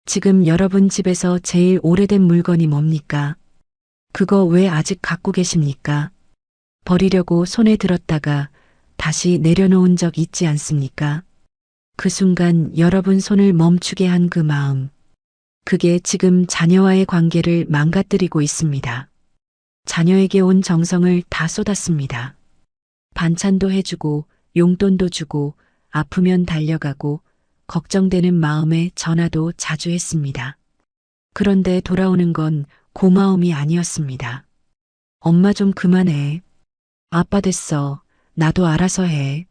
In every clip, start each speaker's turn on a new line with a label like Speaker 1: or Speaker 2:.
Speaker 1: 지금 여러분 집에서 제일 오래된 물건이 뭡니까? 그거 왜 아직 갖고 계십니까? 버리려고 손에 들었다가 다시 내려놓은 적 있지 않습니까? 그 순간 여러분 손을 멈추게 한 그 마음. 그게 지금 자녀와의 관계를 망가뜨리고 있습니다. 자녀에게 온 정성을 다 쏟았습니다. 반찬도 해주고 용돈도 주고 아프면 달려가고 걱정되는 마음에 전화도 자주 했습니다. 그런데 돌아오는 건 고마움이 아니었습니다. 엄마 좀 그만해. 아빠 됐어. 나도 알아서 해.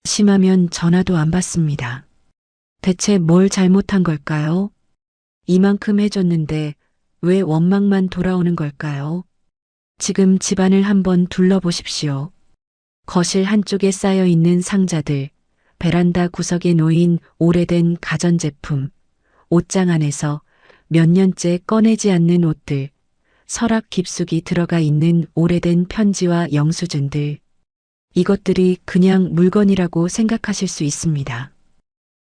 Speaker 1: 심하면 전화도 안 받습니다. 대체 뭘 잘못한 걸까요? 이만큼 해줬는데 왜 원망만 돌아오는 걸까요? 지금 집안을 한번 둘러보십시오. 거실 한쪽에 쌓여 있는 상자들, 베란다 구석에 놓인 오래된 가전제품, 옷장 안에서 몇 년째 꺼내지 않는 옷들, 서랍 깊숙이 들어가 있는 오래된 편지와 영수증들. 이것들이 그냥 물건이라고 생각하실 수 있습니다.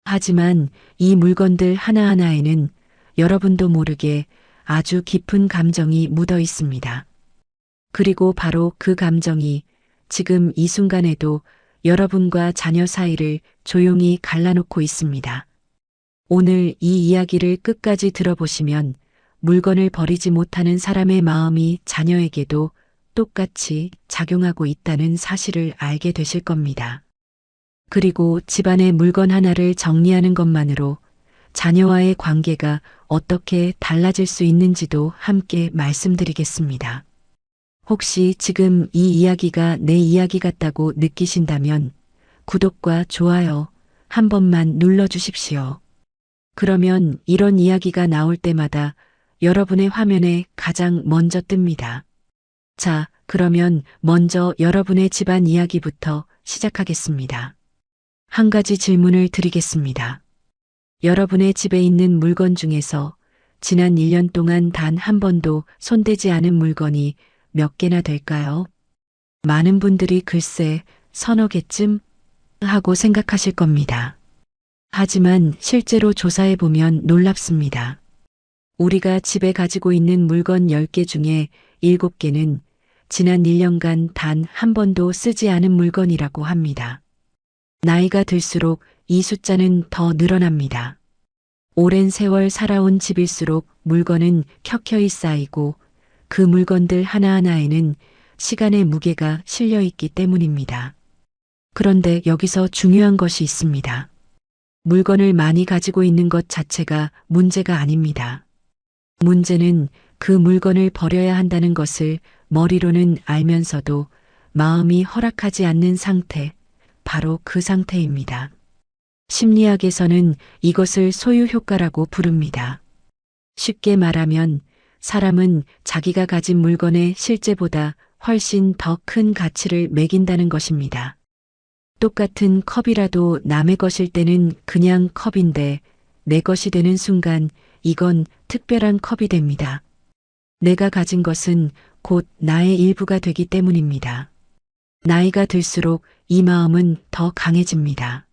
Speaker 1: 하지만 이 물건들 하나하나에는 여러분도 모르게 아주 깊은 감정이 묻어 있습니다. 그리고 바로 그 감정이 지금 이 순간에도 여러분과 자녀 사이를 조용히 갈라놓고 있습니다. 오늘 이 이야기를 끝까지 들어보시면 물건을 버리지 못하는 사람의 마음이 자녀에게도 똑같이 작용하고 있다는 사실을 알게 되실 겁니다. 그리고 집안의 물건 하나를 정리하는 것만으로 자녀와의 관계가 어떻게 달라질 수 있는지도 함께 말씀드리겠습니다. 혹시 지금 이 이야기가 내 이야기 같다고 느끼신다면 구독과 좋아요 한 번만 눌러주십시오. 그러면 이런 이야기가 나올 때마다 여러분의 화면에 가장 먼저 뜹니다. 자, 그러면 먼저 여러분의 집안 이야기부터 시작하겠습니다. 한 가지 질문을 드리겠습니다. 여러분의 집에 있는 물건 중에서 지난 1년 동안 단 한 번도 손대지 않은 물건이 몇 개나 될까요? 많은 분들이 글쎄 서너 개쯤 하고 생각하실 겁니다. 하지만 실제로 조사해보면 놀랍습니다. 우리가 집에 가지고 있는 물건 10개 중에 7개는 지난 1년간 단 한 번도 쓰지 않은 물건이라고 합니다. 나이가 들수록 이 숫자는 더 늘어납니다. 오랜 세월 살아온 집일수록 물건은 켜켜이 쌓이고 그 물건들 하나하나에는 시간의 무게가 실려 있기 때문입니다. 그런데 여기서 중요한 것이 있습니다. 물건을 많이 가지고 있는 것 자체가 문제가 아닙니다. 문제는 그 물건을 버려야 한다는 것을 머리로는 알면서도 마음이 허락하지 않는 상태, 바로 그 상태입니다. 심리학에서는 이것을 소유 효과라고 부릅니다. 쉽게 말하면 사람은 자기가 가진 물건의 실제보다 훨씬 더 큰 가치를 매긴다는 것입니다. 똑같은 컵이라도 남의 것일 때는 그냥 컵인데 내 것이 되는 순간 이건 특별한 컵이 됩니다. 내가 가진 것은 곧 나의 일부가 되기 때문입니다. 나이가 들수록 이 마음은 더 강해집니다.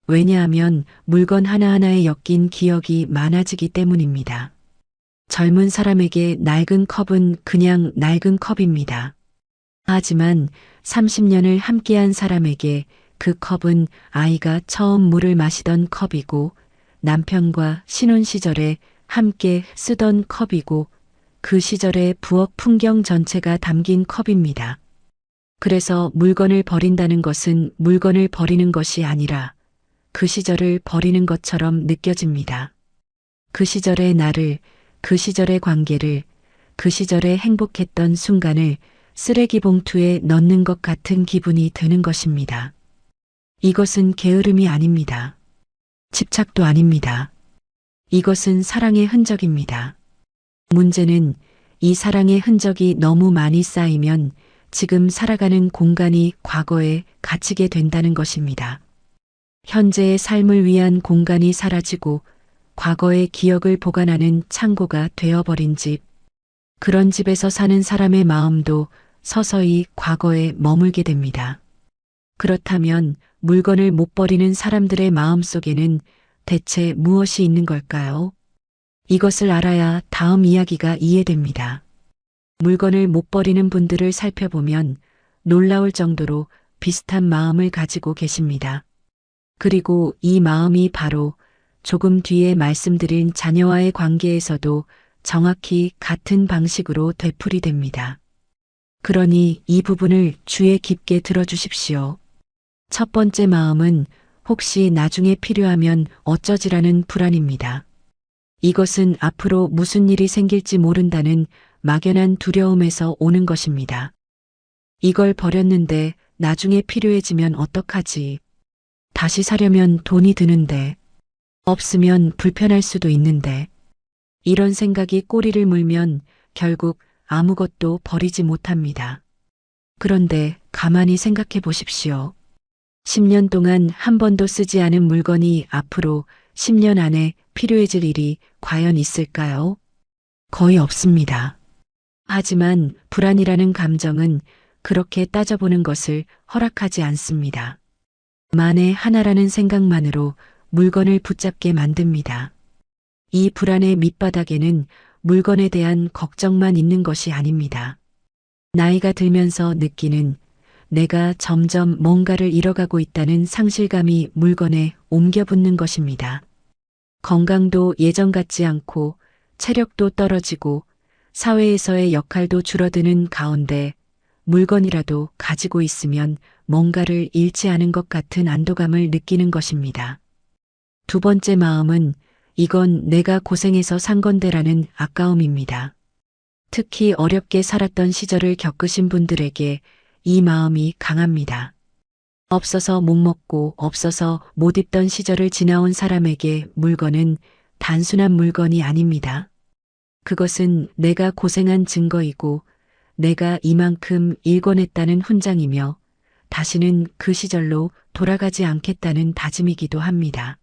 Speaker 1: 왜냐하면 물건 하나하나에 엮인 기억이 많아지기 때문입니다. 젊은 사람에게 낡은 컵은 그냥 낡은 컵입니다. 하지만 30년을 함께한 사람에게 그 컵은 아이가 처음 물을 마시던 컵이고 남편과 신혼 시절에 함께 쓰던 컵이고 그 시절의 부엌 풍경 전체가 담긴 컵입니다. 그래서 물건을 버린다는 것은 물건을 버리는 것이 아니라 그 시절을 버리는 것처럼 느껴집니다. 그 시절의 나를, 그 시절의 관계를, 그 시절에 행복했던 순간을 쓰레기 봉투에 넣는 것 같은 기분이 드는 것입니다. 이것은 게으름이 아닙니다. 집착도 아닙니다. 이것은 사랑의 흔적입니다. 문제는 이 사랑의 흔적이 너무 많이 쌓이면 지금 살아가는 공간이 과거에 갇히게 된다는 것입니다. 현재의 삶을 위한 공간이 사라지고 과거의 기억을 보관하는 창고가 되어버린 집. 그런 집에서 사는 사람의 마음도 서서히 과거에 머물게 됩니다. 그렇다면 물건을 못 버리는 사람들의 마음 속에는 대체 무엇이 있는 걸까요? 이것을 알아야 다음 이야기가 이해됩니다. 물건을 못 버리는 분들을 살펴보면 놀라울 정도로 비슷한 마음을 가지고 계십니다. 그리고 이 마음이 바로 조금 뒤에 말씀드린 자녀와의 관계에서도 정확히 같은 방식으로 되풀이됩니다. 그러니 이 부분을 주의 깊게 들어주십시오. 첫 번째 마음은 혹시 나중에 필요하면 어쩌지라는 불안입니다. 이것은 앞으로 무슨 일이 생길지 모른다는 막연한 두려움에서 오는 것입니다. 이걸 버렸는데 나중에 필요해지면 어떡하지? 다시 사려면 돈이 드는데, 없으면 불편할 수도 있는데, 이런 생각이 꼬리를 물면 결국 아무것도 버리지 못합니다. 그런데 가만히 생각해 보십시오. 10년 동안 한 번도 쓰지 않은 물건이 앞으로 10년 안에 필요해질 일이 과연 있을까요? 거의 없습니다. 하지만 불안이라는 감정은 그렇게 따져보는 것을 허락하지 않습니다. 만에 하나라는 생각만으로 물건을 붙잡게 만듭니다. 이 불안의 밑바닥에는 물건에 대한 걱정만 있는 것이 아닙니다. 나이가 들면서 느끼는 내가 점점 뭔가를 잃어가고 있다는 상실감이 물건에 옮겨 붙는 것입니다. 건강도 예전 같지 않고 체력도 떨어지고 사회에서의 역할도 줄어드는 가운데 물건이라도 가지고 있으면 뭔가를 잃지 않은 것 같은 안도감을 느끼는 것입니다. 두 번째 마음은 이건 내가 고생해서 산 건데라는 아까움입니다. 특히 어렵게 살았던 시절을 겪으신 분들에게 이 마음이 강합니다. 없어서 못 먹고 없어서 못 입던 시절을 지나온 사람에게 물건은 단순한 물건이 아닙니다. 그것은 내가 고생한 증거이고 내가 이만큼 일궈냈다는 훈장이며 다시는 그 시절로 돌아가지 않겠다는 다짐이기도 합니다.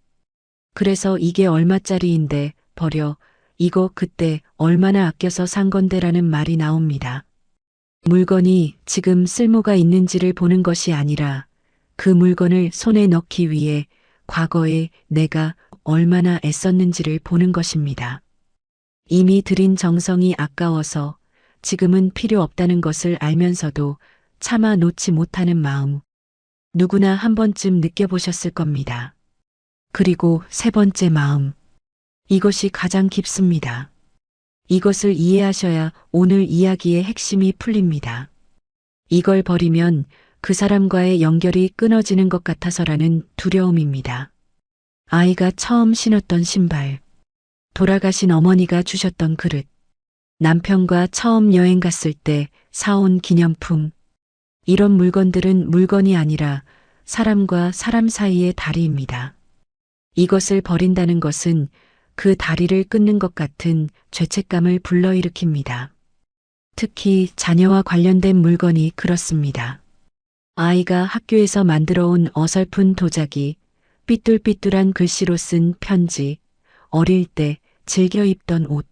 Speaker 1: 그래서 이게 얼마짜리인데 버려, 이거 그때 얼마나 아껴서 산 건데라는 말이 나옵니다. 물건이 지금 쓸모가 있는지를 보는 것이 아니라 그 물건을 손에 넣기 위해 과거에 내가 얼마나 애썼는지를 보는 것입니다. 이미 들인 정성이 아까워서 지금은 필요 없다는 것을 알면서도 차마 놓지 못하는 마음. 누구나 한 번쯤 느껴보셨을 겁니다. 그리고 세 번째 마음. 이것이 가장 깊습니다. 이것을 이해하셔야 오늘 이야기의 핵심이 풀립니다. 이걸 버리면 그 사람과의 연결이 끊어지는 것 같아서라는 두려움입니다. 아이가 처음 신었던 신발, 돌아가신 어머니가 주셨던 그릇, 남편과 처음 여행 갔을 때 사온 기념품, 이런 물건들은 물건이 아니라 사람과 사람 사이의 다리입니다. 이것을 버린다는 것은 그 다리를 끊는 것 같은 죄책감을 불러일으킵니다. 특히 자녀와 관련된 물건이 그렇습니다. 아이가 학교에서 만들어 온 어설픈 도자기, 삐뚤삐뚤한 글씨로 쓴 편지, 어릴 때 즐겨 입던 옷.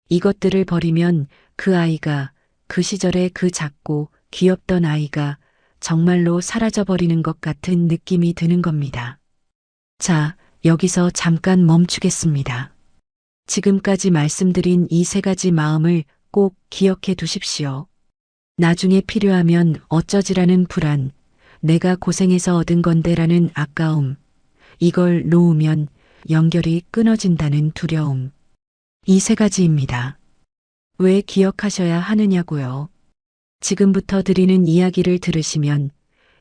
Speaker 1: 이것들을 버리면 그 아이가 그 시절의 그 작고 귀엽던 아이가 정말로 사라져버리는 것 같은 느낌이 드는 겁니다. 자, 여기서 잠깐 멈추겠습니다. 지금까지 말씀드린 이 세 가지 마음을 꼭 기억해 두십시오. 나중에 필요하면 어쩌지라는 불안, 내가 고생해서 얻은 건데라는 아까움, 이걸 놓으면 연결이 끊어진다는 두려움. 이 세 가지입니다. 왜 기억하셔야 하느냐고요? 지금부터 드리는 이야기를 들으시면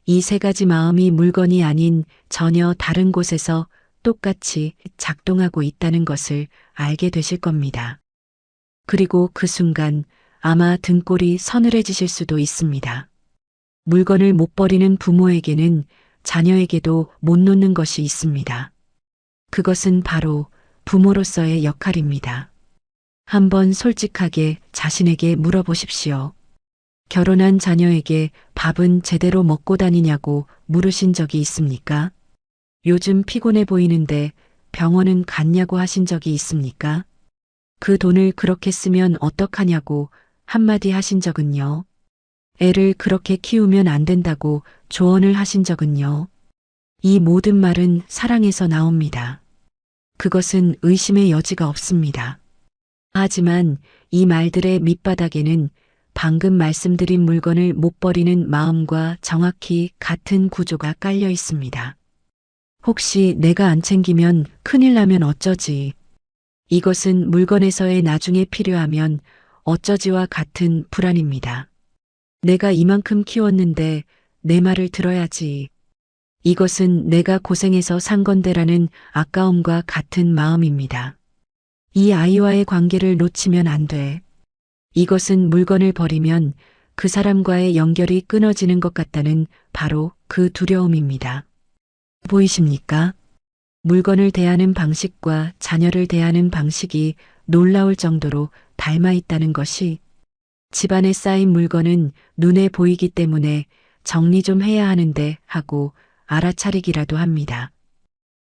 Speaker 1: 이 세 가지 마음이 물건이 아닌 전혀 다른 곳에서 똑같이 작동하고 있다는 것을 알게 되실 겁니다. 그리고 그 순간 아마 등골이 서늘해지실 수도 있습니다. 물건을 못 버리는 부모에게는 자녀에게도 못 놓는 것이 있습니다. 그것은 바로 부모로서의 역할입니다. 한번 솔직하게 자신에게 물어보십시오. 결혼한 자녀에게 밥은 제대로 먹고 다니냐고 물으신 적이 있습니까? 요즘 피곤해 보이는데 병원은 갔냐고 하신 적이 있습니까? 그 돈을 그렇게 쓰면 어떡하냐고 한마디 하신 적은요? 애를 그렇게 키우면 안 된다고 조언을 하신 적은요? 이 모든 말은 사랑에서 나옵니다. 그것은 의심의 여지가 없습니다. 하지만 이 말들의 밑바닥에는 방금 말씀드린 물건을 못 버리는 마음과 정확히 같은 구조가 깔려 있습니다. 혹시 내가 안 챙기면 큰일 나면 어쩌지? 이것은 물건에서의 나중에 필요하면 어쩌지와 같은 불안입니다. 내가 이만큼 키웠는데 내 말을 들어야지. 이것은 내가 고생해서 산 건데라는 아까움과 같은 마음입니다. 이 아이와의 관계를 놓치면 안 돼. 이것은 물건을 버리면 그 사람과의 연결이 끊어지는 것 같다는 바로 그 두려움입니다. 보이십니까? 물건을 대하는 방식과 자녀를 대하는 방식이 놀라울 정도로 닮아 있다는 것이 집안에 쌓인 물건은 눈에 보이기 때문에 정리 좀 해야 하는데 하고 알아차리기라도 합니다.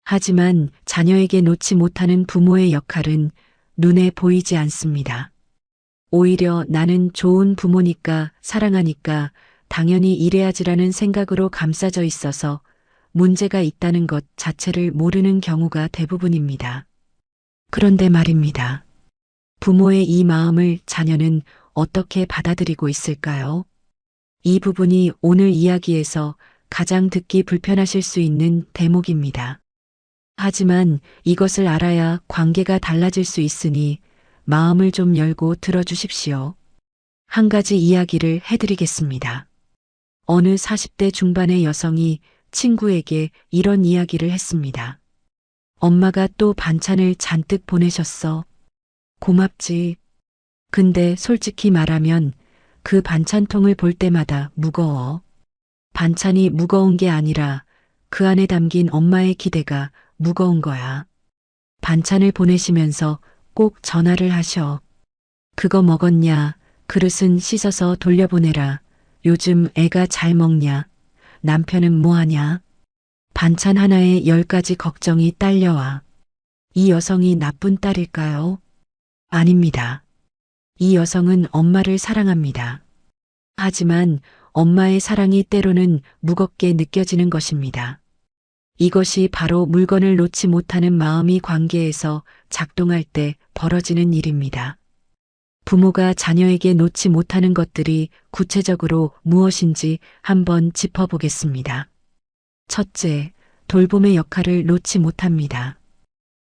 Speaker 1: 하지만 자녀에게 놓지 못하는 부모의 역할은 눈에 보이지 않습니다. 오히려 나는 좋은 부모니까 사랑하니까 당연히 이래야지라는 생각으로 감싸져 있어서 문제가 있다는 것 자체를 모르는 경우가 대부분입니다. 그런데 말입니다. 부모의 이 마음을 자녀는 어떻게 받아들이고 있을까요? 이 부분이 오늘 이야기에서 가장 듣기 불편하실 수 있는 대목입니다. 하지만 이것을 알아야 관계가 달라질 수 있으니 마음을 좀 열고 들어주십시오. 한 가지 이야기를 해드리겠습니다. 어느 40대 중반의 여성이 친구에게 이런 이야기를 했습니다. 엄마가 또 반찬을 잔뜩 보내셨어. 고맙지. 근데 솔직히 말하면 그 반찬통을 볼 때마다 무거워. 반찬이 무거운 게 아니라 그 안에 담긴 엄마의 기대가 무거운 거야. 반찬을 보내시면서 꼭 전화를 하셔. 그거 먹었냐? 그릇은 씻어서 돌려보내라. 요즘 애가 잘 먹냐? 남편은 뭐하냐? 반찬 하나에 10가지 걱정이 딸려와. 이 여성이 나쁜 딸일까요? 아닙니다. 이 여성은 엄마를 사랑합니다. 하지만 엄마의 사랑이 때로는 무겁게 느껴지는 것입니다. 이것이 바로 물건을 놓지 못하는 마음이 관계에서 작동할 때 벌어지는 일입니다. 부모가 자녀에게 놓지 못하는 것들이 구체적으로 무엇인지 한번 짚어보겠습니다. 첫째, 돌봄의 역할을 놓지 못합니다.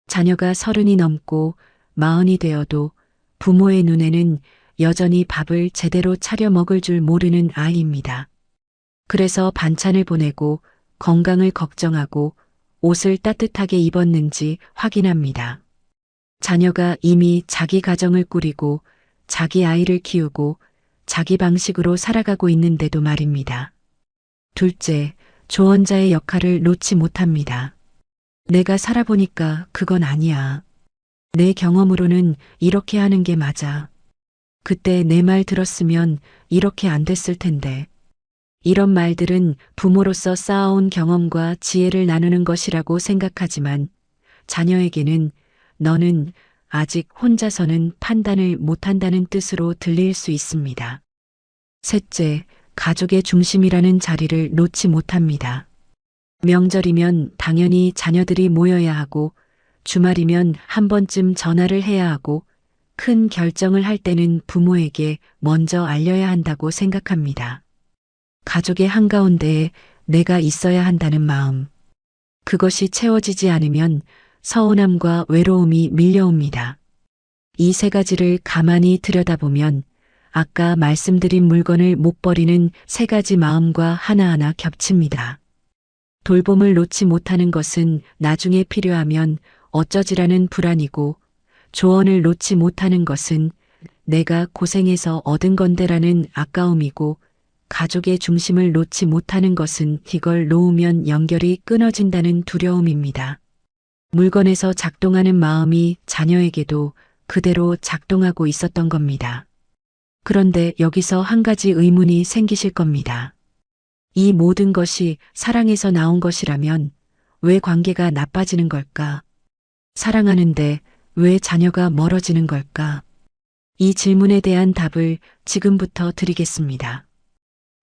Speaker 1: 자녀가 30이 넘고 40이 되어도 부모의 눈에는 여전히 밥을 제대로 차려 먹을 줄 모르는 아이입니다. 그래서 반찬을 보내고 건강을 걱정하고 옷을 따뜻하게 입었는지 확인합니다. 자녀가 이미 자기 가정을 꾸리고 자기 아이를 키우고 자기 방식으로 살아가고 있는데도 말입니다. 둘째, 조언자의 역할을 놓지 못합니다. 내가 살아보니까 그건 아니야. 내 경험으로는 이렇게 하는 게 맞아. 그때 내 말 들었으면 이렇게 안 됐을 텐데. 이런 말들은 부모로서 쌓아온 경험과 지혜를 나누는 것이라고 생각하지만 자녀에게는 너는 아직 혼자서는 판단을 못한다는 뜻으로 들릴 수 있습니다. 셋째, 가족의 중심이라는 자리를 놓지 못합니다. 명절이면 당연히 자녀들이 모여야 하고 주말이면 한 번쯤 전화를 해야 하고 큰 결정을 할 때는 부모에게 먼저 알려야 한다고 생각합니다. 가족의 한가운데에 내가 있어야 한다는 마음. 그것이 채워지지 않으면 서운함과 외로움이 밀려옵니다. 이 세 가지를 가만히 들여다보면 아까 말씀드린 물건을 못 버리는 세 가지 마음과 하나하나 겹칩니다. 돌봄을 놓지 못하는 것은 나중에 필요하면 어쩌지라는 불안이고 조언을 놓지 못하는 것은 내가 고생해서 얻은 건데라는 아까움이고 가족의 중심을 놓지 못하는 것은 이걸 놓으면 연결이 끊어진다는 두려움입니다. 물건에서 작동하는 마음이 자녀에게도 그대로 작동하고 있었던 겁니다. 그런데 여기서 한 가지 의문이 생기실 겁니다. 이 모든 것이 사랑에서 나온 것이라면 왜 관계가 나빠지는 걸까? 사랑하는데 왜 자녀가 멀어지는 걸까? 이 질문에 대한 답을 지금부터 드리겠습니다.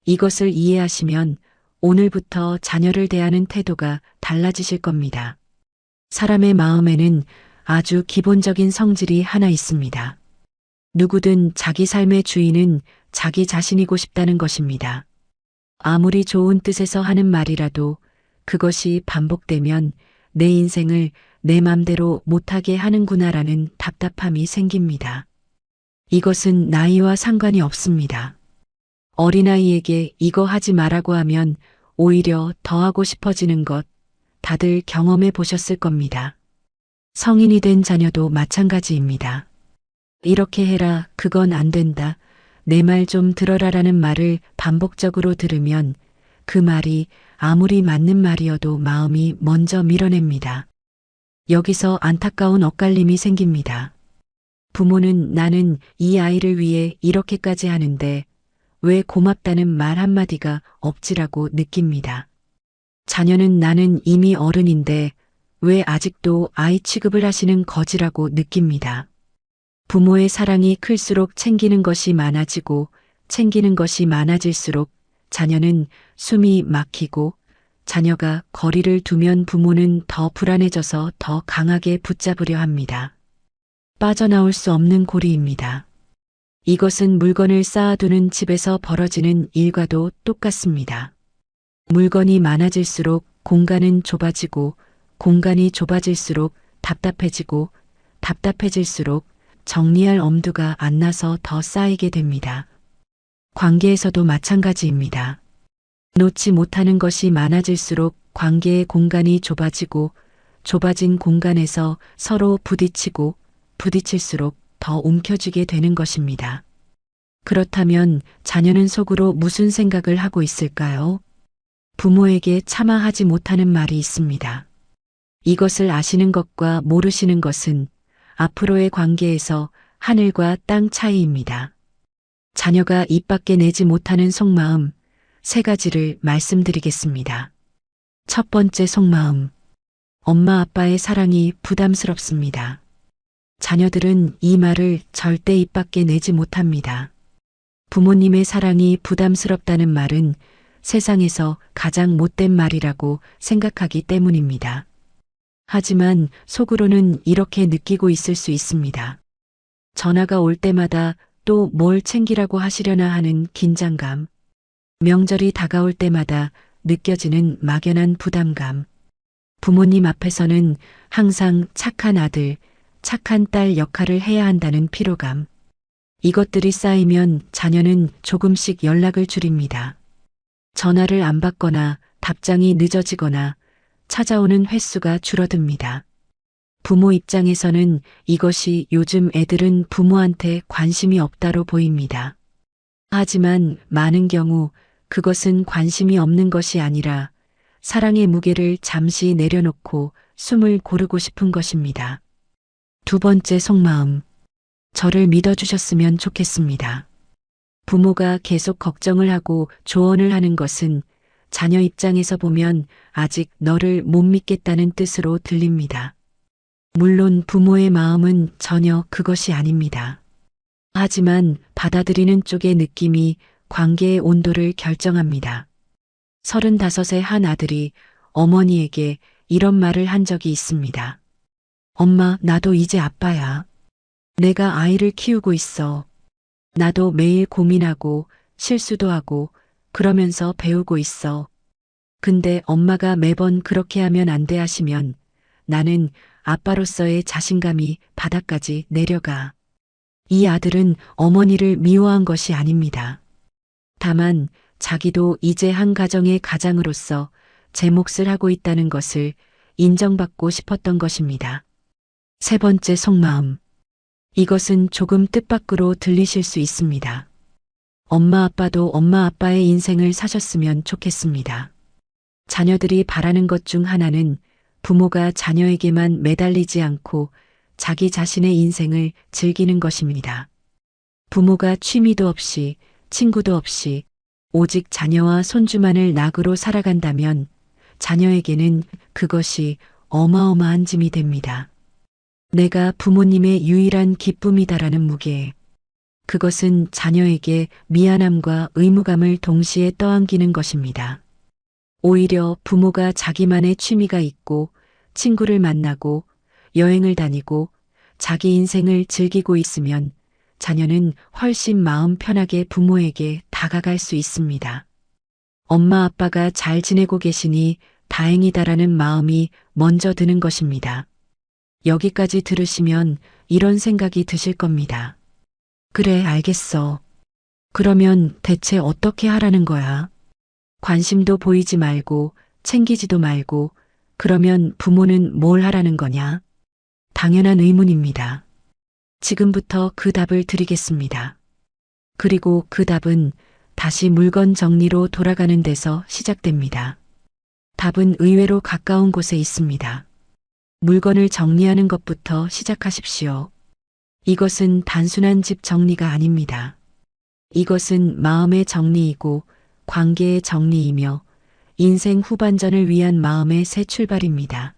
Speaker 1: 이것을 이해하시면 오늘부터 자녀를 대하는 태도가 달라지실 겁니다. 사람의 마음에는 아주 기본적인 성질이 하나 있습니다. 누구든 자기 삶의 주인은 자기 자신이고 싶다는 것입니다. 아무리 좋은 뜻에서 하는 말이라도 그것이 반복되면 내 인생을 내 맘대로 못하게 하는구나라는 답답함이 생깁니다. 이것은 나이와 상관이 없습니다. 어린아이에게 이거 하지 말라고 하면 오히려 더 하고 싶어지는 것 다들 경험해 보셨을 겁니다. 성인이 된 자녀도 마찬가지입니다. 이렇게 해라, 그건 안 된다, 내 말 좀 들어라라는 말을 반복적으로 들으면 그 말이 아무리 맞는 말이어도 마음이 먼저 밀어냅니다. 여기서 안타까운 엇갈림이 생깁니다. 부모는 나는 이 아이를 위해 이렇게까지 하는데 왜 고맙다는 말 한마디가 없지라고 느낍니다. 자녀는 나는 이미 어른인데 왜 아직도 아이 취급을 하시는 거지라고 느낍니다. 부모의 사랑이 클수록 챙기는 것이 많아지고 챙기는 것이 많아질수록 자녀는 숨이 막히고 자녀가 거리를 두면 부모는 더 불안해져서 더 강하게 붙잡으려 합니다. 빠져나올 수 없는 고리입니다. 이것은 물건을 쌓아두는 집에서 벌어지는 일과도 똑같습니다. 물건이 많아질수록 공간은 좁아지고 공간이 좁아질수록 답답해지고 답답해질수록 정리할 엄두가 안 나서 더 쌓이게 됩니다. 관계에서도 마찬가지입니다. 놓지 못하는 것이 많아질수록 관계의 공간이 좁아지고 좁아진 공간에서 서로 부딪히고 부딪힐수록 더 움켜쥐게 되는 것입니다. 그렇다면 자녀는 속으로 무슨 생각을 하고 있을까요? 부모에게 차마 하지 못하는 말이 있습니다. 이것을 아시는 것과 모르시는 것은 앞으로의 관계에서 하늘과 땅 차이입니다. 자녀가 입 밖에 내지 못하는 속마음 3가지를 말씀드리겠습니다. 첫 번째 속마음. 엄마 아빠의 사랑이 부담스럽습니다. 자녀들은 이 말을 절대 입 밖에 내지 못합니다. 부모님의 사랑이 부담스럽다는 말은 세상에서 가장 못된 말이라고 생각하기 때문입니다. 하지만 속으로는 이렇게 느끼고 있을 수 있습니다. 전화가 올 때마다 또 뭘 챙기라고 하시려나 하는 긴장감, 명절이 다가올 때마다 느껴지는 막연한 부담감, 부모님 앞에서는 항상 착한 아들, 착한 딸 역할을 해야 한다는 피로감, 이것들이 쌓이면 자녀는 조금씩 연락을 줄입니다. 전화를 안 받거나 답장이 늦어지거나 찾아오는 횟수가 줄어듭니다. 부모 입장에서는 이것이 요즘 애들은 부모한테 관심이 없다로 보입니다. 하지만 많은 경우 그것은 관심이 없는 것이 아니라 사랑의 무게를 잠시 내려놓고 숨을 고르고 싶은 것입니다. 두 번째 속마음. 저를 믿어주셨으면 좋겠습니다. 부모가 계속 걱정을 하고 조언을 하는 것은 자녀 입장에서 보면 아직 너를 못 믿겠다는 뜻으로 들립니다. 물론 부모의 마음은 전혀 그것이 아닙니다. 하지만 받아들이는 쪽의 느낌이 관계의 온도를 결정합니다. 35의 한 아들이 어머니에게 이런 말을 한 적이 있습니다. 엄마, 나도 이제 아빠야. 내가 아이를 키우고 있어. 나도 매일 고민하고 실수도 하고 그러면서 배우고 있어. 근데 엄마가 매번 그렇게 하면 안 돼 하시면 나는 아빠로서의 자신감이 바닥까지 내려가. 이 아들은 어머니를 미워한 것이 아닙니다. 다만 자기도 이제 한 가정의 가장으로서 제 몫을 하고 있다는 것을 인정받고 싶었던 것입니다. 세 번째 속마음. 이것은 조금 뜻밖으로 들리실 수 있습니다. 엄마 아빠도 엄마 아빠의 인생을 사셨으면 좋겠습니다. 자녀들이 바라는 것 중 하나는 부모가 자녀에게만 매달리지 않고 자기 자신의 인생을 즐기는 것입니다. 부모가 취미도 없이 친구도 없이 오직 자녀와 손주만을 낙으로 살아간다면 자녀에게는 그것이 어마어마한 짐이 됩니다. 내가 부모님의 유일한 기쁨이다라는 무게. 그것은 자녀에게 미안함과 의무감을 동시에 떠안기는 것입니다. 오히려 부모가 자기만의 취미가 있고 친구를 만나고 여행을 다니고 자기 인생을 즐기고 있으면 자녀는 훨씬 마음 편하게 부모에게 다가갈 수 있습니다. 엄마 아빠가 잘 지내고 계시니 다행이다라는 마음이 먼저 드는 것입니다. 여기까지 들으시면 이런 생각이 드실 겁니다. 그래, 알겠어. 그러면 대체 어떻게 하라는 거야? 관심도 보이지 말고 챙기지도 말고 그러면 부모는 뭘 하라는 거냐? 당연한 의문입니다. 지금부터 그 답을 드리겠습니다. 그리고 그 답은 다시 물건 정리로 돌아가는 데서 시작됩니다. 답은 의외로 가까운 곳에 있습니다. 물건을 정리하는 것부터 시작하십시오. 이것은 단순한 집 정리가 아닙니다. 이것은 마음의 정리이고 관계의 정리이며 인생 후반전을 위한 마음의 새 출발입니다.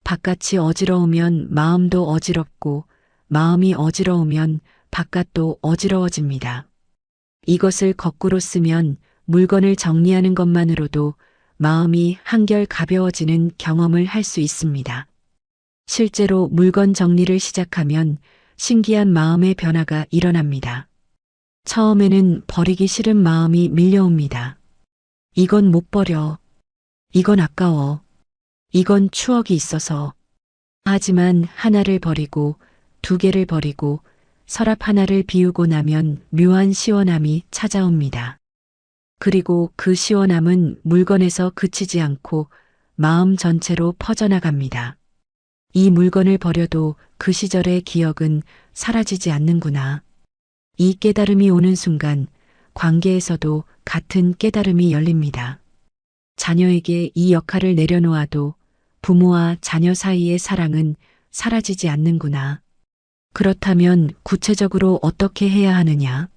Speaker 1: 바깥이 어지러우면 마음도 어지럽고 마음이 어지러우면 바깥도 어지러워집니다. 이것을 거꾸로 쓰면 물건을 정리하는 것만으로도 마음이 한결 가벼워지는 경험을 할 수 있습니다. 실제로 물건 정리를 시작하면 신기한 마음의 변화가 일어납니다. 처음에는 버리기 싫은 마음이 밀려옵니다. 이건 못 버려. 이건 아까워. 이건 추억이 있어서. 하지만 하나를 버리고 두 개를 버리고 서랍 하나를 비우고 나면 묘한 시원함이 찾아옵니다. 그리고 그 시원함은 물건에서 그치지 않고 마음 전체로 퍼져나갑니다. 이 물건을 버려도 그 시절의 기억은 사라지지 않는구나. 이 깨달음이 오는 순간 관계에서도 같은 깨달음이 열립니다. 자녀에게 이 역할을 내려놓아도 부모와 자녀 사이의 사랑은 사라지지 않는구나. 그렇다면 구체적으로 어떻게 해야 하느냐?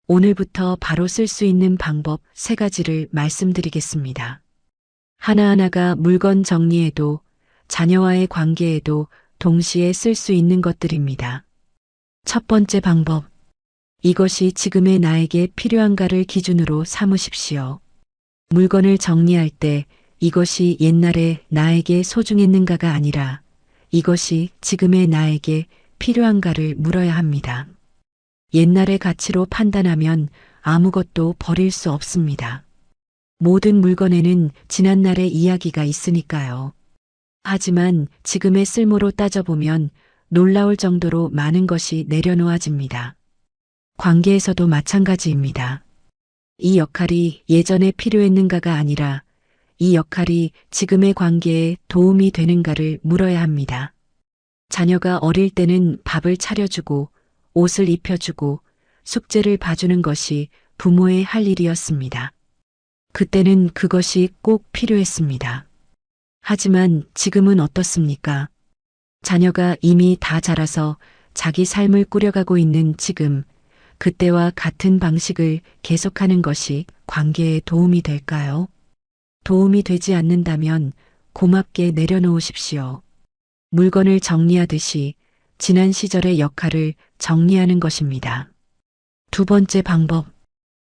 Speaker 1: 오늘부터 바로 쓸 수 있는 방법 3가지를 말씀드리겠습니다. 하나하나가 물건 정리에도 자녀와의 관계에도 동시에 쓸 수 있는 것들입니다. 첫 번째 방법. 이것이 지금의 나에게 필요한가를 기준으로 삼으십시오. 물건을 정리할 때 이것이 옛날에 나에게 소중했는가가 아니라 이것이 지금의 나에게 필요한가를 물어야 합니다. 옛날의 가치로 판단하면 아무것도 버릴 수 없습니다. 모든 물건에는 지난날의 이야기가 있으니까요. 하지만 지금의 쓸모로 따져보면 놀라울 정도로 많은 것이 내려놓아집니다. 관계에서도 마찬가지입니다. 이 역할이 예전에 필요했는가가 아니라 이 역할이 지금의 관계에 도움이 되는가를 물어야 합니다. 자녀가 어릴 때는 밥을 차려주고 옷을 입혀주고 숙제를 봐주는 것이 부모의 할 일이었습니다. 그때는 그것이 꼭 필요했습니다. 하지만 지금은 어떻습니까? 자녀가 이미 다 자라서 자기 삶을 꾸려가고 있는 지금, 그때와 같은 방식을 계속하는 것이 관계에 도움이 될까요? 도움이 되지 않는다면 고맙게 내려놓으십시오. 물건을 정리하듯이 지난 시절의 역할을 정리하는 것입니다. 두 번째 방법.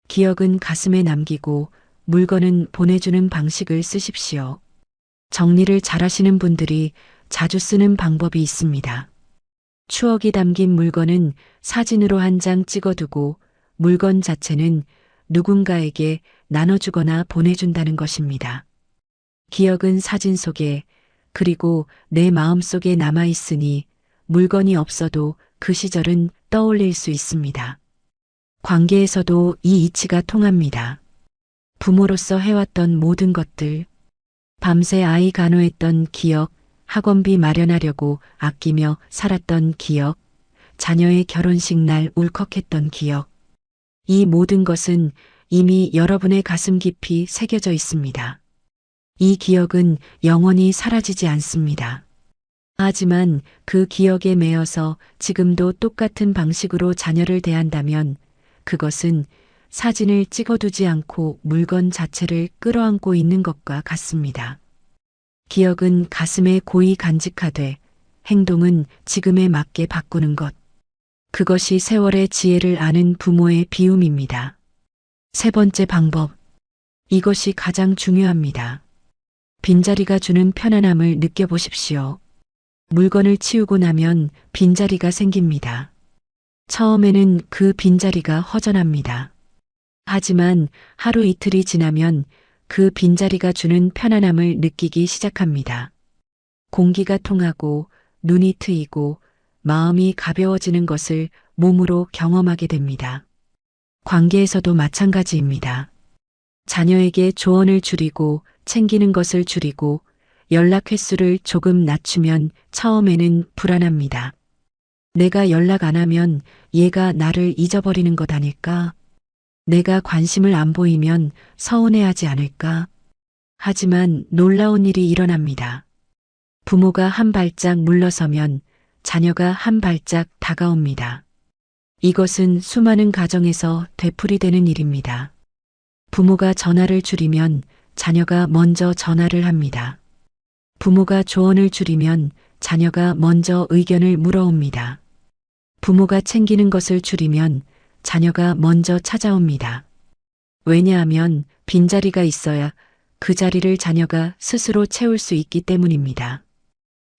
Speaker 1: 기억은 가슴에 남기고 물건은 보내주는 방식을 쓰십시오. 정리를 잘하시는 분들이 자주 쓰는 방법이 있습니다. 추억이 담긴 물건은 사진으로 한 장 찍어두고 물건 자체는 누군가에게 나눠주거나 보내준다는 것입니다. 기억은 사진 속에 그리고 내 마음 속에 남아있으니 물건이 없어도 그 시절은 떠올릴 수 있습니다. 관계에서도 이 이치가 통합니다. 부모로서 해왔던 모든 것들, 밤새 아이 간호했던 기억, 학원비 마련하려고 아끼며 살았던 기억, 자녀의 결혼식 날 울컥했던 기억. 이 모든 것은 이미 여러분의 가슴 깊이 새겨져 있습니다. 이 기억은 영원히 사라지지 않습니다. 하지만 그 기억에 매여서 지금도 똑같은 방식으로 자녀를 대한다면 그것은 사진을 찍어두지 않고 물건 자체를 끌어안고 있는 것과 같습니다. 기억은 가슴에 고이 간직하되 행동은 지금에 맞게 바꾸는 것. 그것이 세월의 지혜를 아는 부모의 비움입니다. 세 번째 방법. 이것이 가장 중요합니다. 빈자리가 주는 편안함을 느껴보십시오. 물건을 치우고 나면 빈자리가 생깁니다. 처음에는 그 빈자리가 허전합니다. 하지만 하루 이틀이 지나면 그 빈자리가 주는 편안함을 느끼기 시작합니다. 공기가 통하고 눈이 트이고 마음이 가벼워지는 것을 몸으로 경험하게 됩니다. 관계에서도 마찬가지입니다. 자녀에게 조언을 줄이고 챙기는 것을 줄이고 연락 횟수를 조금 낮추면 처음에는 불안합니다. 내가 연락 안 하면 얘가 나를 잊어버리는 것 아닐까? 내가 관심을 안 보이면 서운해하지 않을까? 하지만 놀라운 일이 일어납니다. 부모가 한 발짝 물러서면 자녀가 한 발짝 다가옵니다. 이것은 수많은 가정에서 되풀이되는 일입니다. 부모가 전화를 줄이면 자녀가 먼저 전화를 합니다. 부모가 조언을 줄이면 자녀가 먼저 의견을 물어옵니다. 부모가 챙기는 것을 줄이면 자녀가 먼저 찾아옵니다. 왜냐하면 빈자리가 있어야 그 자리를 자녀가 스스로 채울 수 있기 때문입니다.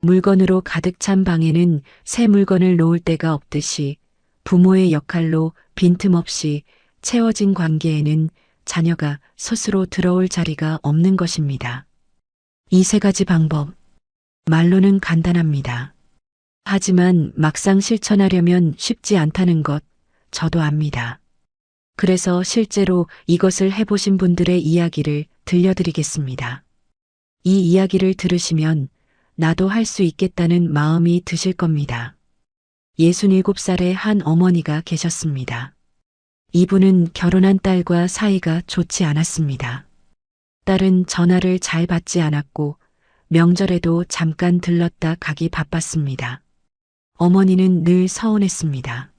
Speaker 1: 물건으로 가득 찬 방에는 새 물건을 놓을 데가 없듯이 부모의 역할로 빈틈없이 채워진 관계에는 자녀가 스스로 들어올 자리가 없는 것입니다. 이 세 가지 방법, 말로는 간단합니다. 하지만 막상 실천하려면 쉽지 않다는 것, 저도 압니다. 그래서 실제로 이것을 해보신 분들의 이야기를 들려드리겠습니다. 이 이야기를 들으시면 나도 할 수 있겠다는 마음이 드실 겁니다. 67살의 한 어머니가 계셨습니다. 이분은 결혼한 딸과 사이가 좋지 않았습니다. 딸은 전화를 잘 받지 않았고 명절에도 잠깐 들렀다 가기 바빴습니다. 어머니는 늘 서운했습니다.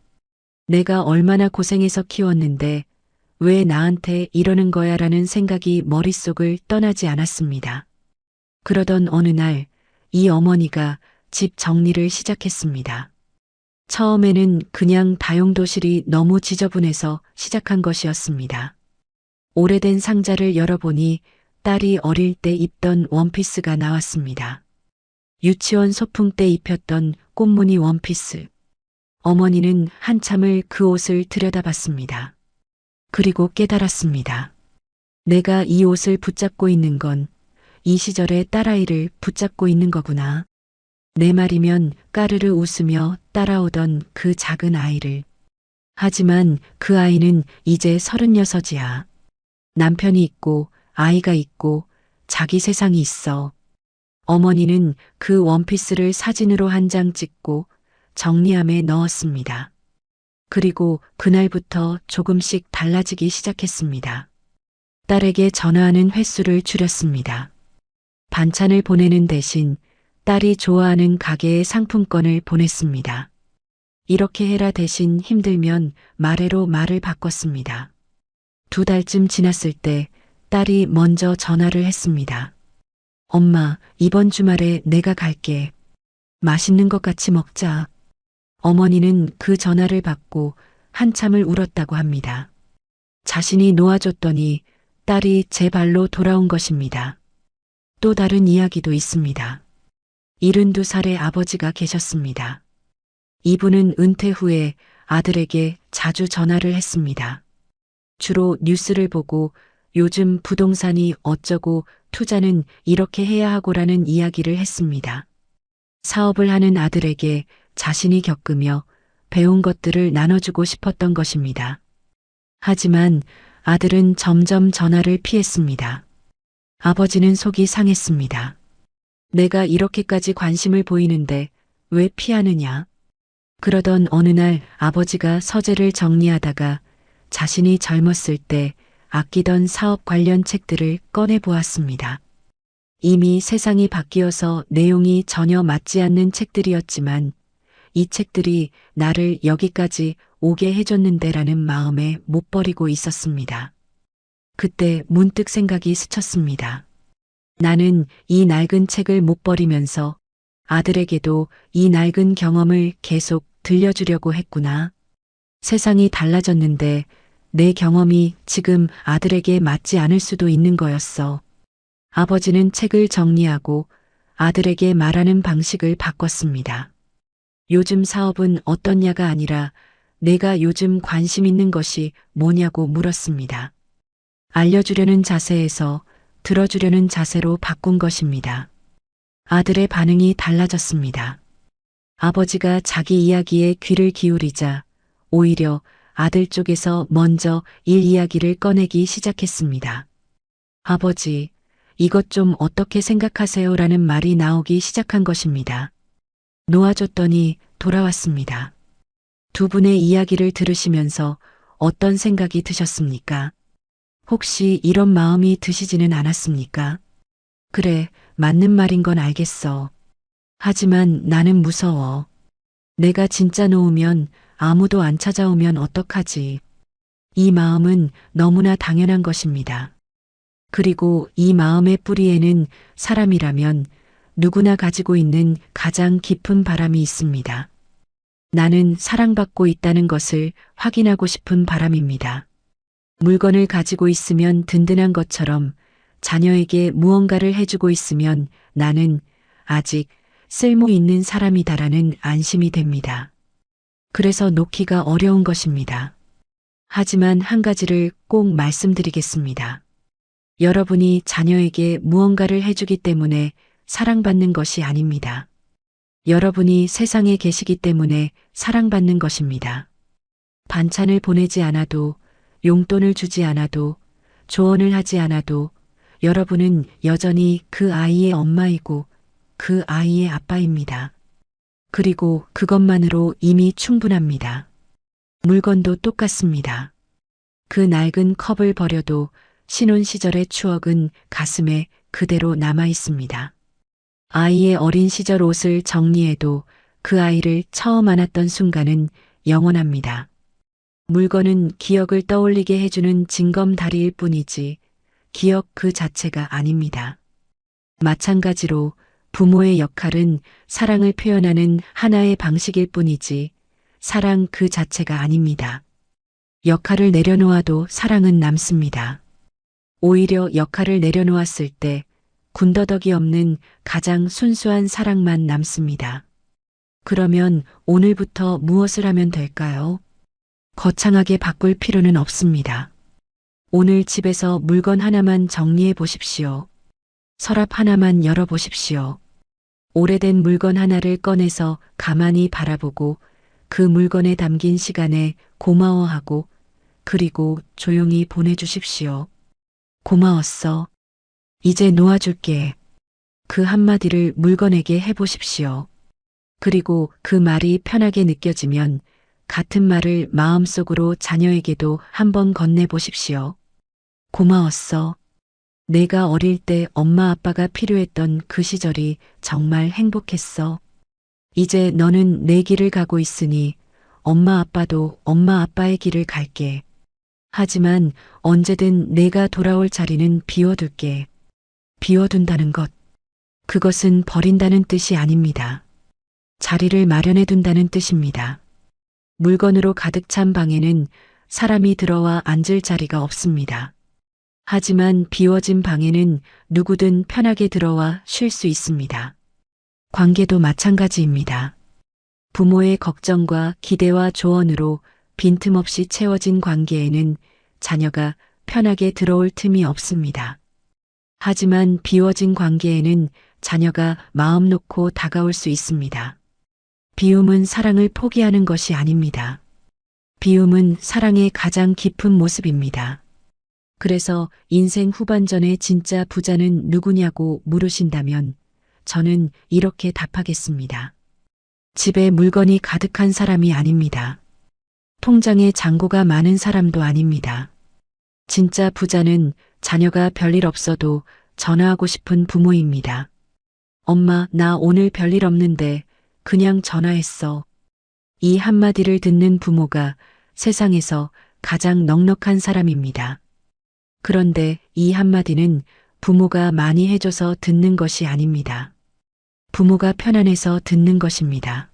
Speaker 1: 내가 얼마나 고생해서 키웠는데 왜 나한테 이러는 거야 라는 생각이 머릿속을 떠나지 않았습니다. 그러던 어느 날 이 어머니가 집 정리를 시작했습니다. 처음에는 그냥 다용도실이 너무 지저분해서 시작한 것이었습니다. 오래된 상자를 열어보니 딸이 어릴 때 입던 원피스가 나왔습니다. 유치원 소풍 때 입혔던 꽃무늬 원피스. 어머니는 한참을 그 옷을 들여다봤습니다. 그리고 깨달았습니다. 내가 이 옷을 붙잡고 있는 건 이 시절의 딸아이를 붙잡고 있는 거구나. 내 말이면 까르르 웃으며 따라오던 그 작은 아이를. 하지만 그 아이는 이제 36이야. 남편이 있고 아이가 있고 자기 세상이 있어. 어머니는 그 원피스를 사진으로 한 장 찍고 정리함에 넣었습니다. 그리고 그날부터 조금씩 달라지기 시작했습니다. 딸에게 전화하는 횟수를 줄였습니다. 반찬을 보내는 대신 딸이 좋아하는 가게에 상품권을 보냈습니다. 이렇게 해라 대신 힘들면 말해로 말을 바꿨습니다. 2달쯤 지났을 때 딸이 먼저 전화를 했습니다. 엄마, 이번 주말에 내가 갈게. 맛있는 것 같이 먹자. 어머니는 그 전화를 받고 한참을 울었다고 합니다. 자신이 놓아줬더니 딸이 제 발로 돌아온 것입니다. 또 다른 이야기도 있습니다. 72살의 아버지가 계셨습니다. 이분은 은퇴 후에 아들에게 자주 전화를 했습니다. 주로 뉴스를 보고 요즘 부동산이 어쩌고 투자는 이렇게 해야 하고라는 이야기를 했습니다. 사업을 하는 아들에게 자신이 겪으며 배운 것들을 나눠주고 싶었던 것입니다. 하지만 아들은 점점 전화를 피했습니다. 아버지는 속이 상했습니다. 내가 이렇게까지 관심을 보이는데 왜 피하느냐? 그러던 어느 날 아버지가 서재를 정리하다가 자신이 젊었을 때 아끼던 사업 관련 책들을 꺼내 보았습니다. 이미 세상이 바뀌어서 내용이 전혀 맞지 않는 책들이었지만 이 책들이 나를 여기까지 오게 해줬는데라는 마음에 못 버리고 있었습니다. 그때 문득 생각이 스쳤습니다. 나는 이 낡은 책을 못 버리면서 아들에게도 이 낡은 경험을 계속 들려주려고 했구나. 세상이 달라졌는데 내 경험이 지금 아들에게 맞지 않을 수도 있는 거였어. 아버지는 책을 정리하고 아들에게 말하는 방식을 바꿨습니다. 요즘 사업은 어떻냐가 아니라 내가 요즘 관심 있는 것이 뭐냐고 물었습니다. 알려주려는 자세에서 들어주려는 자세로 바꾼 것입니다. 아들의 반응이 달라졌습니다. 아버지가 자기 이야기에 귀를 기울이자 오히려 아들 쪽에서 먼저 일 이야기를 꺼내기 시작했습니다. 아버지, 이것 좀 어떻게 생각하세요? 라는 말이 나오기 시작한 것입니다. 놓아줬더니 돌아왔습니다. 두 분의 이야기를 들으시면서 어떤 생각이 드셨습니까? 혹시 이런 마음이 드시지는 않았습니까? 그래, 맞는 말인 건 알겠어. 하지만 나는 무서워. 내가 진짜 놓으면 아무도 안 찾아오면 어떡하지? 이 마음은 너무나 당연한 것입니다. 그리고 이 마음의 뿌리에는 사람이라면 누구나 가지고 있는 가장 깊은 바람이 있습니다. 나는 사랑받고 있다는 것을 확인하고 싶은 바람입니다. 물건을 가지고 있으면 든든한 것처럼 자녀에게 무언가를 해주고 있으면 나는 아직 쓸모 있는 사람이다라는 안심이 됩니다. 그래서 놓기가 어려운 것입니다. 하지만 한 가지를 꼭 말씀드리겠습니다. 여러분이 자녀에게 무언가를 해주기 때문에 사랑받는 것이 아닙니다. 여러분이 세상에 계시기 때문에 사랑받는 것입니다. 반찬을 보내지 않아도, 용돈을 주지 않아도, 조언을 하지 않아도 여러분은 여전히 그 아이의 엄마이고 그 아이의 아빠입니다. 그리고 그것만으로 이미 충분합니다. 물건도 똑같습니다. 그 낡은 컵을 버려도 신혼 시절의 추억은 가슴에 그대로 남아 있습니다. 아이의 어린 시절 옷을 정리해도 그 아이를 처음 안았던 순간은 영원합니다. 물건은 기억을 떠올리게 해주는 징검다리일 뿐이지 기억 그 자체가 아닙니다. 마찬가지로 부모의 역할은 사랑을 표현하는 하나의 방식일 뿐이지 사랑 그 자체가 아닙니다. 역할을 내려놓아도 사랑은 남습니다. 오히려 역할을 내려놓았을 때 군더더기 없는 가장 순수한 사랑만 남습니다. 그러면 오늘부터 무엇을 하면 될까요? 거창하게 바꿀 필요는 없습니다. 오늘 집에서 물건 하나만 정리해 보십시오. 서랍 하나만 열어보십시오. 오래된 물건 하나를 꺼내서 가만히 바라보고 그 물건에 담긴 시간에 고마워하고 그리고 조용히 보내주십시오. 고마웠어. 이제 놓아줄게. 그 한마디를 물건에게 해보십시오. 그리고 그 말이 편하게 느껴지면 같은 말을 마음속으로 자녀에게도 한번 건네보십시오. 고마웠어. 내가 어릴 때 엄마 아빠가 필요했던 그 시절이 정말 행복했어. 이제 너는 내 길을 가고 있으니 엄마 아빠도 엄마 아빠의 길을 갈게. 하지만 언제든 내가 돌아올 자리는 비워둘게. 비워둔다는 것. 그것은 버린다는 뜻이 아닙니다. 자리를 마련해 둔다는 뜻입니다. 물건으로 가득 찬 방에는 사람이 들어와 앉을 자리가 없습니다. 하지만 비워진 방에는 누구든 편하게 들어와 쉴 수 있습니다. 관계도 마찬가지입니다. 부모의 걱정과 기대와 조언으로 빈틈없이 채워진 관계에는 자녀가 편하게 들어올 틈이 없습니다. 하지만 비워진 관계에는 자녀가 마음 놓고 다가올 수 있습니다. 비움은 사랑을 포기하는 것이 아닙니다. 비움은 사랑의 가장 깊은 모습입니다. 그래서 인생 후반전의 진짜 부자는 누구냐고 물으신다면 저는 이렇게 답하겠습니다. 집에 물건이 가득한 사람이 아닙니다. 통장에 잔고가 많은 사람도 아닙니다. 진짜 부자는 자녀가 별일 없어도 전화하고 싶은 부모입니다. 엄마, 나 오늘 별일 없는데 그냥 전화했어. 이 한마디를 듣는 부모가 세상에서 가장 넉넉한 사람입니다. 그런데 이 한마디는 부모가 많이 해줘서 듣는 것이 아닙니다. 부모가 편안해서 듣는 것입니다.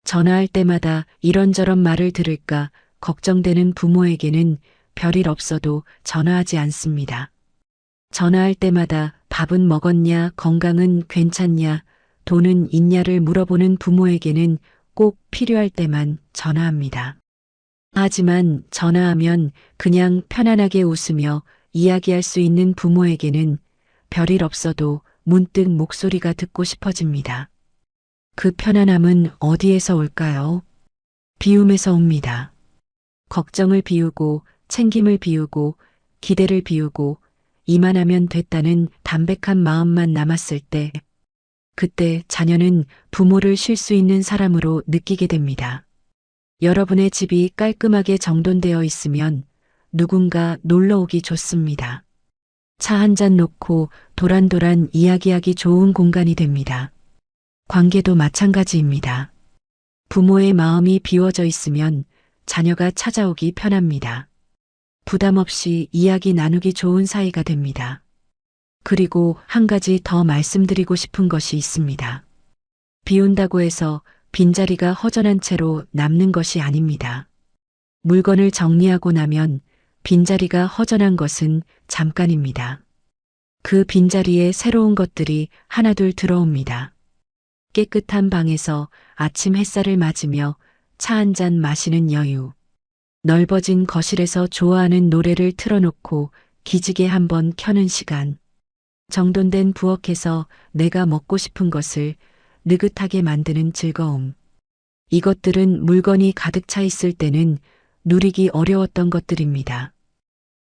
Speaker 1: 전화할 때마다 이런저런 말을 들을까 걱정되는 부모에게는 별일 없어도 전화하지 않습니다. 전화할 때마다 밥은 먹었냐, 건강은 괜찮냐, 돈은 있냐를 물어보는 부모에게는 꼭 필요할 때만 전화합니다. 하지만 전화하면 그냥 편안하게 웃으며 이야기할 수 있는 부모에게는 별일 없어도 문득 목소리가 듣고 싶어집니다. 그 편안함은 어디에서 올까요? 비움에서 옵니다. 걱정을 비우고 챙김을 비우고 기대를 비우고 이만하면 됐다는 담백한 마음만 남았을 때, 그때 자녀는 부모를 쉴 수 있는 사람으로 느끼게 됩니다. 여러분의 집이 깔끔하게 정돈되어 있으면 누군가 놀러 오기 좋습니다. 차 한 잔 놓고 도란도란 이야기하기 좋은 공간이 됩니다. 관계도 마찬가지입니다. 부모의 마음이 비워져 있으면 자녀가 찾아오기 편합니다. 부담 없이 이야기 나누기 좋은 사이가 됩니다. 그리고 한 가지 더 말씀드리고 싶은 것이 있습니다. 비운다고 해서 빈자리가 허전한 채로 남는 것이 아닙니다. 물건을 정리하고 나면 빈자리가 허전한 것은 잠깐입니다. 그 빈자리에 새로운 것들이 하나둘 들어옵니다. 깨끗한 방에서 아침 햇살을 맞으며 차 한 잔 마시는 여유. 넓어진 거실에서 좋아하는 노래를 틀어놓고 기지개 한번 켜는 시간. 정돈된 부엌에서 내가 먹고 싶은 것을 느긋하게 만드는 즐거움. 이것들은 물건이 가득 차 있을 때는 누리기 어려웠던 것들입니다.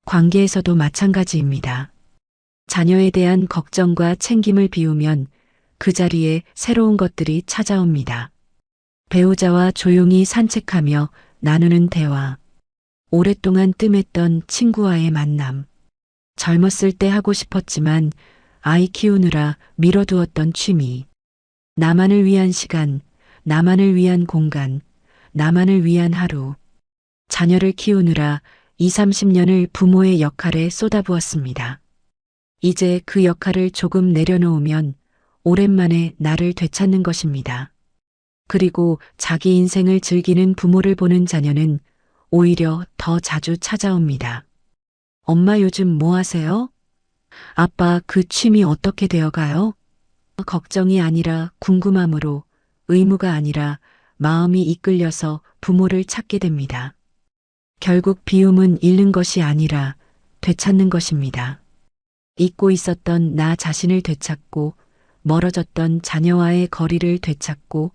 Speaker 1: 관계에서도 마찬가지입니다. 자녀에 대한 걱정과 챙김을 비우면 그 자리에 새로운 것들이 찾아옵니다. 배우자와 조용히 산책하며 나누는 대화. 오랫동안 뜸했던 친구와의 만남. 젊었을 때 하고 싶었지만 아이 키우느라 미뤄두었던 취미. 나만을 위한 시간, 나만을 위한 공간, 나만을 위한 하루. 자녀를 키우느라 20, 30년을 부모의 역할에 쏟아부었습니다. 이제 그 역할을 조금 내려놓으면 오랜만에 나를 되찾는 것입니다. 그리고 자기 인생을 즐기는 부모를 보는 자녀는 오히려 더 자주 찾아옵니다. 엄마 요즘 뭐 하세요? 아빠 그 취미 어떻게 되어가요? 걱정이 아니라 궁금함으로, 의무가 아니라 마음이 이끌려서 부모를 찾게 됩니다. 결국 비움은 잃는 것이 아니라 되찾는 것입니다. 잊고 있었던 나 자신을 되찾고 멀어졌던 자녀와의 거리를 되찾고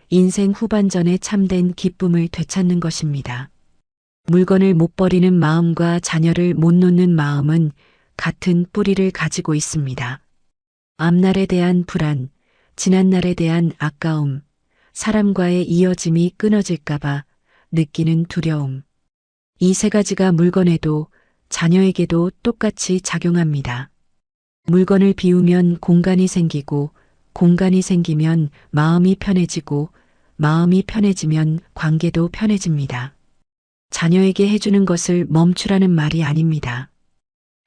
Speaker 1: 인생 후반전에 참된 기쁨을 되찾는 것입니다. 물건을 못 버리는 마음과 자녀를 못 놓는 마음은 같은 뿌리를 가지고 있습니다. 앞날에 대한 불안, 지난날에 대한 아까움, 사람과의 이어짐이 끊어질까봐 느끼는 두려움. 이 세 가지가 물건에도 자녀에게도 똑같이 작용합니다. 물건을 비우면 공간이 생기고, 공간이 생기면 마음이 편해지고, 마음이 편해지면 관계도 편해집니다. 자녀에게 해주는 것을 멈추라는 말이 아닙니다.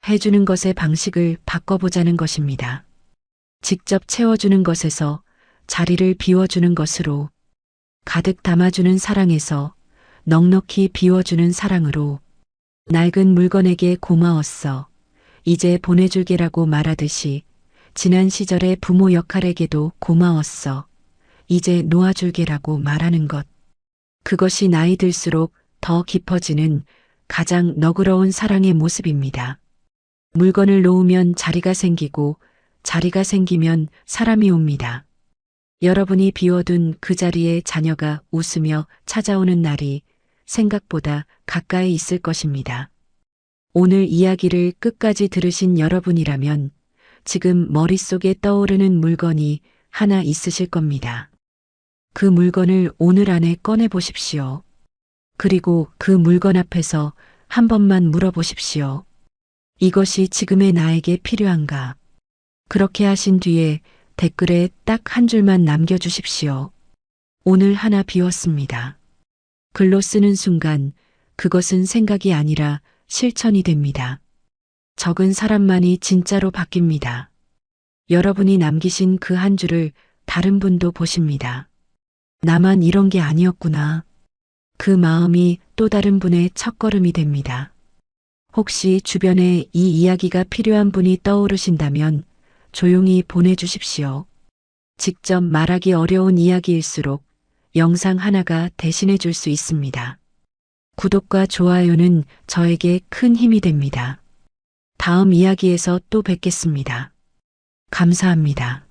Speaker 1: 해주는 것의 방식을 바꿔보자는 것입니다. 직접 채워주는 것에서 자리를 비워주는 것으로, 가득 담아주는 사랑에서 넉넉히 비워주는 사랑으로, 낡은 물건에게 고마웠어. 이제 보내줄게라고 말하듯이 지난 시절의 부모 역할에게도 고마웠어. 이제 놓아줄게라고 말하는 것. 그것이 나이 들수록 더 깊어지는 가장 너그러운 사랑의 모습입니다. 물건을 놓으면 자리가 생기고 자리가 생기면 사람이 옵니다. 여러분이 비워둔 그 자리에 자녀가 웃으며 찾아오는 날이 생각보다 가까이 있을 것입니다. 오늘 이야기를 끝까지 들으신 여러분이라면 지금 머릿속에 떠오르는 물건이 하나 있으실 겁니다. 그 물건을 오늘 안에 꺼내 보십시오. 그리고 그 물건 앞에서 한 번만 물어보십시오. 이것이 지금의 나에게 필요한가? 그렇게 하신 뒤에 댓글에 딱 한 줄만 남겨주십시오. 오늘 하나 비웠습니다. 글로 쓰는 순간 그것은 생각이 아니라 실천이 됩니다. 적은 사람만이 진짜로 바뀝니다. 여러분이 남기신 그 한 줄을 다른 분도 보십니다. 나만 이런 게 아니었구나. 그 마음이 또 다른 분의 첫걸음이 됩니다. 혹시 주변에 이 이야기가 필요한 분이 떠오르신다면 조용히 보내주십시오. 직접 말하기 어려운 이야기일수록 영상 하나가 대신해 줄 수 있습니다. 구독과 좋아요는 저에게 큰 힘이 됩니다. 다음 이야기에서 또 뵙겠습니다. 감사합니다.